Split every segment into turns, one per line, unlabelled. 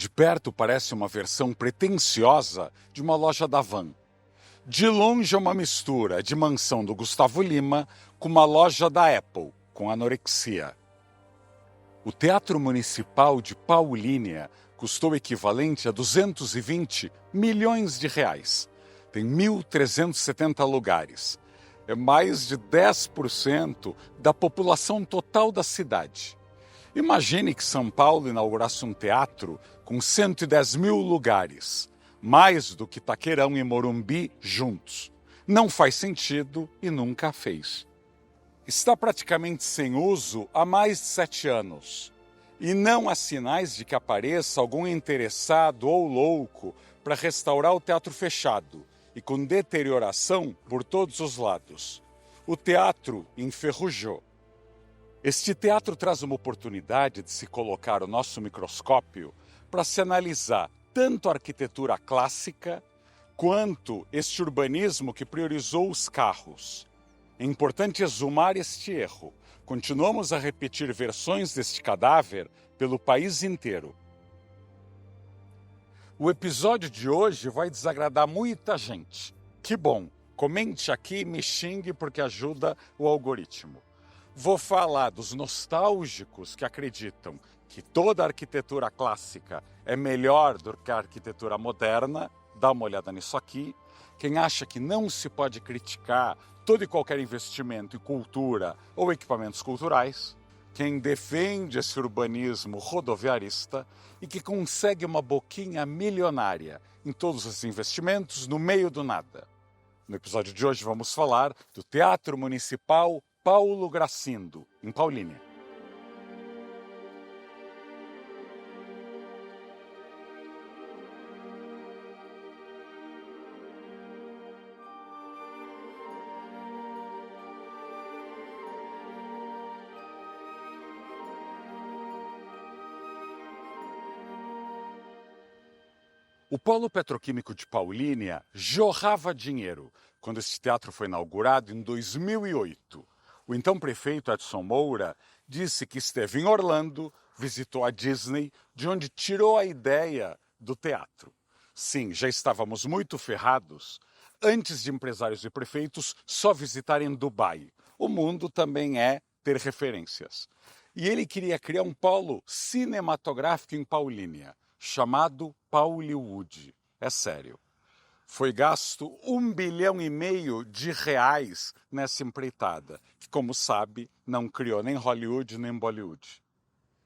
De perto parece uma versão pretensiosa de uma loja da Van. De longe é uma mistura de mansão do Gustavo Lima com uma loja da Apple, com anorexia. O Teatro Municipal de Paulínia custou o equivalente a 220 milhões de reais. Tem 1.370 lugares. É mais de 10% da população total da cidade. Imagine que São Paulo inaugurasse um teatro com 110 mil lugares, mais do que Itaquerão e Morumbi juntos. Não faz sentido e nunca fez. Está praticamente sem uso há mais de 7 anos. E não há sinais de que apareça algum interessado ou louco para restaurar o teatro fechado e com deterioração por todos os lados. O teatro enferrujou. Este teatro traz uma oportunidade de se colocar o nosso microscópio para se analisar tanto a arquitetura clássica quanto este urbanismo que priorizou os carros. É importante exumar este erro. Continuamos a repetir versões deste cadáver pelo país inteiro. O episódio de hoje vai desagradar muita gente. Que bom! Comente aqui e me xingue porque ajuda o algoritmo. Vou falar dos nostálgicos que acreditam que toda a arquitetura clássica é melhor do que a arquitetura moderna. Dá uma olhada nisso aqui. Quem acha que não se pode criticar todo e qualquer investimento em cultura ou equipamentos culturais. Quem defende esse urbanismo rodoviarista e que consegue uma boquinha milionária em todos os investimentos no meio do nada. No episódio de hoje vamos falar do Teatro Municipal Paulo Gracindo, em Paulínia. O polo petroquímico de Paulínia jorrava dinheiro quando esse teatro foi inaugurado em 2008. O então prefeito Edson Moura disse que esteve em Orlando, visitou a Disney, de onde tirou a ideia do teatro. Sim, já estávamos muito ferrados antes de empresários e prefeitos só visitarem Dubai. O mundo também é ter referências. E ele queria criar um polo cinematográfico em Paulínia, chamado Pauliwood. É sério. Foi gasto R$1,5 bilhão de reais nessa empreitada, que, como sabe, não criou nem Hollywood nem Bollywood.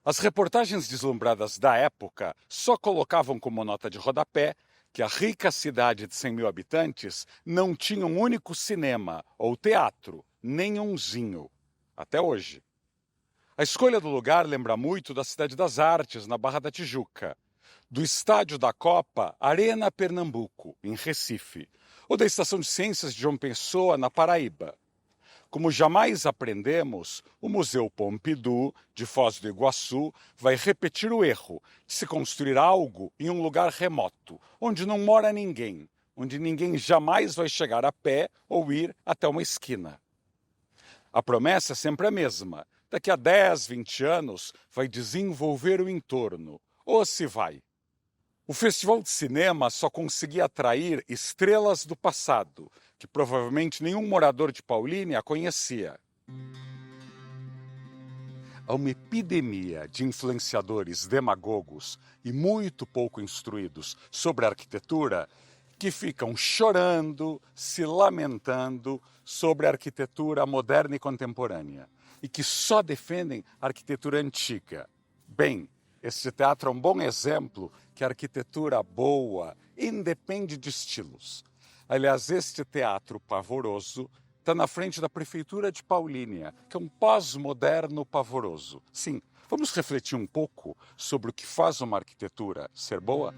As reportagens deslumbradas da época só colocavam como nota de rodapé que a rica cidade de 100 mil habitantes não tinha um único cinema ou teatro, nenhumzinho, até hoje. A escolha do lugar lembra muito da Cidade das Artes, na Barra da Tijuca, do Estádio da Copa Arena Pernambuco, em Recife, ou da Estação de Ciências de João Pessoa, na Paraíba. Como jamais aprendemos, o Museu Pompidou, de Foz do Iguaçu, vai repetir o erro de se construir algo em um lugar remoto, onde não mora ninguém, onde ninguém jamais vai chegar a pé ou ir até uma esquina. A promessa é sempre a mesma. Daqui a 10, 20 anos vai desenvolver o entorno. Ou se vai. O Festival de Cinema só conseguia atrair estrelas do passado, que provavelmente nenhum morador de Paulínia conhecia. Há uma epidemia de influenciadores demagogos e muito pouco instruídos sobre arquitetura que ficam chorando, se lamentando sobre a arquitetura moderna e contemporânea e que só defendem a arquitetura antiga. Bem, este teatro é um bom exemplo que a arquitetura boa independe de estilos. Aliás, este teatro pavoroso está na frente da Prefeitura de Paulínia, que é um pós-moderno pavoroso. Sim, vamos refletir um pouco sobre o que faz uma arquitetura ser boa?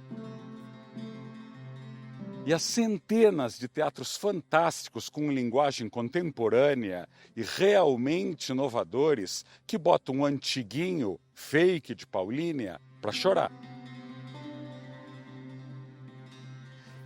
E há centenas de teatros fantásticos com linguagem contemporânea e realmente inovadores que botam um antiguinho fake de Paulínia para chorar.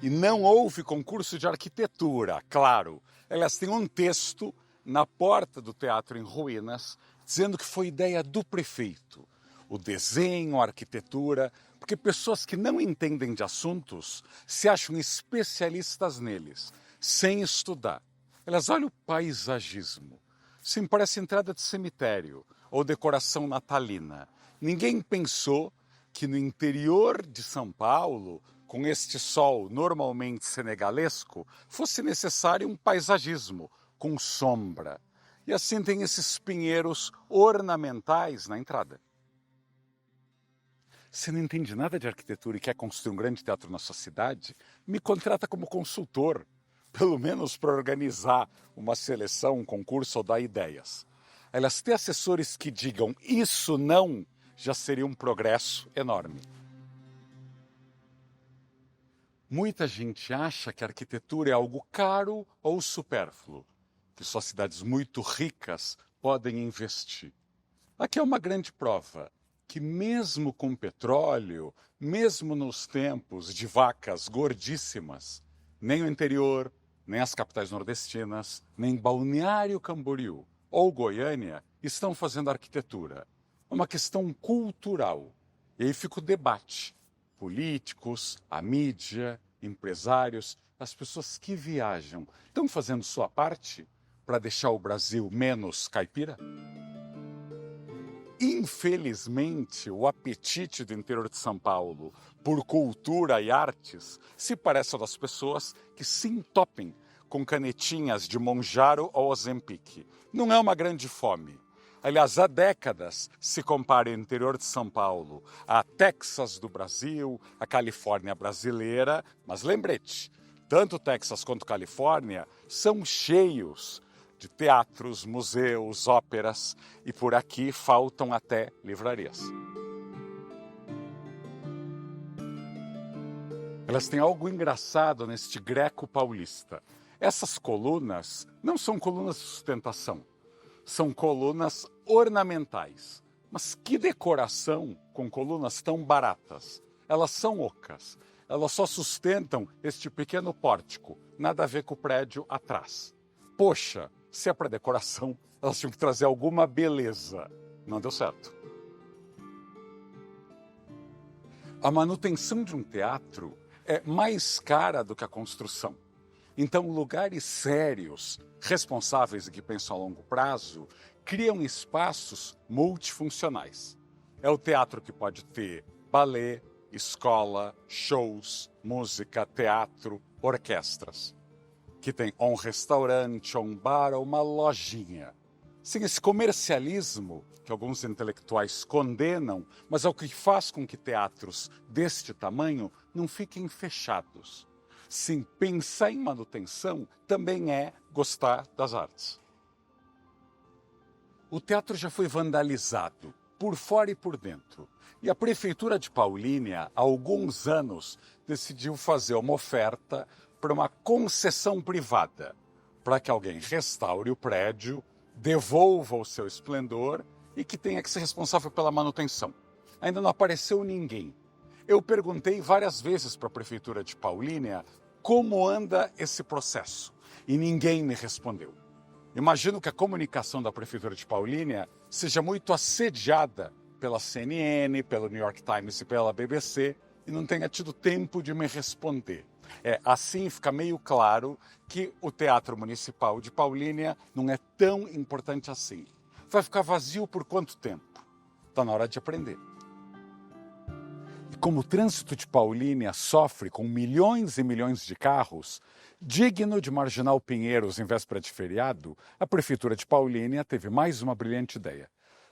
E não houve concurso de arquitetura, claro. Elas têm um texto na porta do Teatro em Ruínas dizendo que foi ideia do prefeito. O desenho, a arquitetura, porque pessoas que não entendem de assuntos se acham especialistas neles, sem estudar. Elas olham o paisagismo. Sim, parece entrada de cemitério ou decoração natalina. Ninguém pensou que no interior de São Paulo, com este sol normalmente senegalesco, fosse necessário um paisagismo com sombra. E assim tem esses pinheiros ornamentais na entrada. Se não entende nada de arquitetura e quer construir um grande teatro na sua cidade, me contrata como consultor, pelo menos para organizar uma seleção, um concurso ou dar ideias. Elas ter assessores que digam isso não, já seria um progresso enorme. Muita gente acha que a arquitetura é algo caro ou supérfluo, que só cidades muito ricas podem investir. Aqui é uma grande prova que mesmo com petróleo, mesmo nos tempos de vacas gordíssimas, nem o interior, nem as capitais nordestinas, nem Balneário Camboriú ou Goiânia estão fazendo arquitetura. É uma questão cultural. E aí fica o debate. Políticos, a mídia, empresários, as pessoas que viajam, estão fazendo sua parte para deixar o Brasil menos caipira? Infelizmente, o apetite do interior de São Paulo por cultura e artes se parece ao das pessoas que se entopem com canetinhas de Monjaro ou Ozempic. Não é uma grande fome. Aliás, há décadas se compara o interior de São Paulo a Texas do Brasil, a Califórnia brasileira, mas lembrete, tanto Texas quanto Califórnia são cheios de teatros, museus, óperas, e por aqui faltam até livrarias. Elas têm algo engraçado neste greco paulista. Essas colunas não são colunas de sustentação, são colunas ornamentais. Mas que decoração com colunas tão baratas! Elas são ocas, elas só sustentam este pequeno pórtico, nada a ver com o prédio atrás. Poxa, se é para decoração, elas tinham que trazer alguma beleza. Não deu certo. A manutenção de um teatro é mais cara do que a construção. Então, lugares sérios, responsáveis e que pensam a longo prazo, criam espaços multifuncionais. É o teatro que pode ter balé, escola, shows, música, teatro, orquestras. Que tem um restaurante, um bar ou uma lojinha. Sim, esse comercialismo que alguns intelectuais condenam, mas é o que faz com que teatros deste tamanho não fiquem fechados. Sim, pensar em manutenção também é gostar das artes. O teatro já foi vandalizado, por fora e por dentro. E a Prefeitura de Paulínia, há alguns anos, decidiu fazer uma oferta para uma concessão privada, para que alguém restaure o prédio, devolva o seu esplendor e que tenha que ser responsável pela manutenção. Ainda não apareceu ninguém. Eu perguntei várias vezes para a Prefeitura de Paulínia como anda esse processo e ninguém me respondeu. Imagino que a comunicação da Prefeitura de Paulínia seja muito assediada pela CNN, pelo New York Times e pela BBC e não tenha tido tempo de me responder. Assim fica meio claro que o Teatro Municipal de Paulínia não é tão importante assim. Vai ficar vazio por quanto tempo? Está na hora de aprender. E como o trânsito de Paulínia sofre com milhões e milhões de carros, digno de Marginal Pinheiros em véspera de feriado, a Prefeitura de Paulínia teve mais uma brilhante ideia.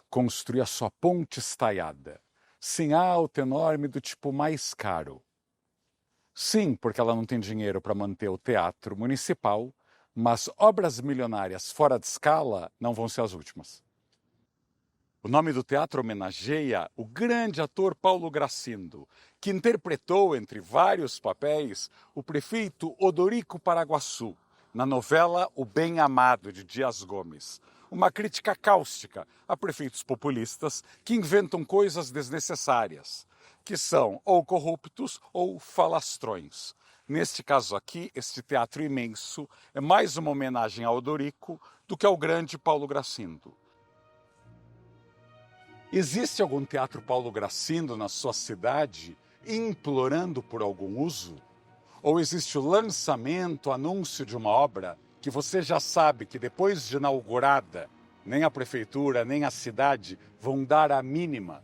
Construir a sua ponte estaiada, sem alta, enorme, do tipo mais caro. Sim, porque ela não tem dinheiro para manter o teatro municipal, mas obras milionárias fora de escala não vão ser as últimas. O nome do teatro homenageia o grande ator Paulo Gracindo, que interpretou, entre vários papéis, o prefeito Odorico Paraguaçu, na novela O Bem Amado, de Dias Gomes. Uma crítica cáustica a prefeitos populistas que inventam coisas desnecessárias, que são ou corruptos ou falastrões. Neste caso aqui, este teatro imenso é mais uma homenagem ao Odorico do que ao grande Paulo Gracindo. Existe algum teatro Paulo Gracindo na sua cidade implorando por algum uso? Ou existe o lançamento, anúncio de uma obra que você já sabe que depois de inaugurada, nem a prefeitura, nem a cidade vão dar a mínima?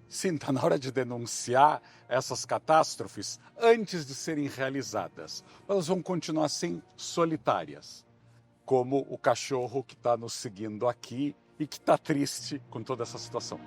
Sim, está na hora de denunciar essas catástrofes antes de serem realizadas. Elas vão continuar assim solitárias, como o cachorro que está nos seguindo aqui e que está triste com toda essa situação.